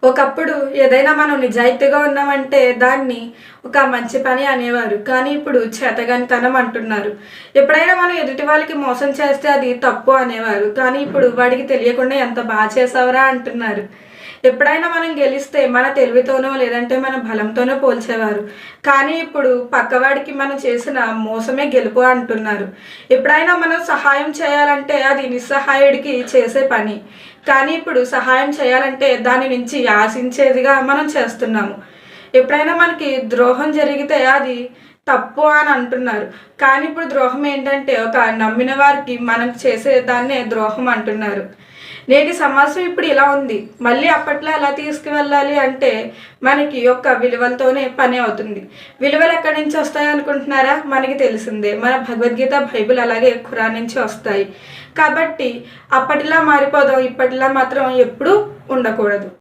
ఒకప్పుడు ఏదైనా మనం నిజాయితీగా ఉన్నామంటే దాన్ని ఒక మంచి పని అనేవారు. కానీ ఇప్పుడు చేతగానితనం అంటున్నారు. ఎప్పుడైనా మనం ఎదుటి వాళ్ళకి మోసం చేస్తే అది తప్పు అనేవారు. కానీ ఇప్పుడు వాడికి తెలియకుండా ఎంత చేసావురా అంటున్నారు. ఎప్పుడైనా మనం గెలిస్తే మన తెలివితోనో లేదంటే మన బలంతోనో పోల్చేవారు. కానీ ఇప్పుడు పక్కవాడికి మనం చేసిన మోసమే గెలుపు అంటున్నారు. ఎప్పుడైనా మనం సహాయం చేయాలంటే అది నిస్సహాయుడికి చేసే పని. కానీ ఇప్పుడు సహాయం చేయాలంటే దాని నుంచి ఆశించేదిగా మనం చేస్తున్నాము. ఎప్పుడైనా మనకి ద్రోహం జరిగితే అది తప్పు అని అంటున్నారు. కానీ ఇప్పుడు ద్రోహం ఏంటంటే ఒక నమ్మిన వారికి మనం చేసే దాన్నే ద్రోహం అంటున్నారు. నేటి సమాజం ఇప్పుడు ఇలా ఉంది. మళ్ళీ అప్పట్లో ఎలా తీసుకువెళ్ళాలి అంటే మనకి యొక్క విలువలతోనే పని అవుతుంది. విలువలు ఎక్కడి నుంచి వస్తాయి అనుకుంటున్నారా? మనకి తెలిసిందే. మన భగవద్గీత, బైబిల్ అలాగే ఖురాన్ నుంచి వస్తాయి. కాబట్టి అప్పటిలా మారిపోదాం. ఇప్పటిలా మాత్రం ఎప్పుడూ ఉండకూడదు.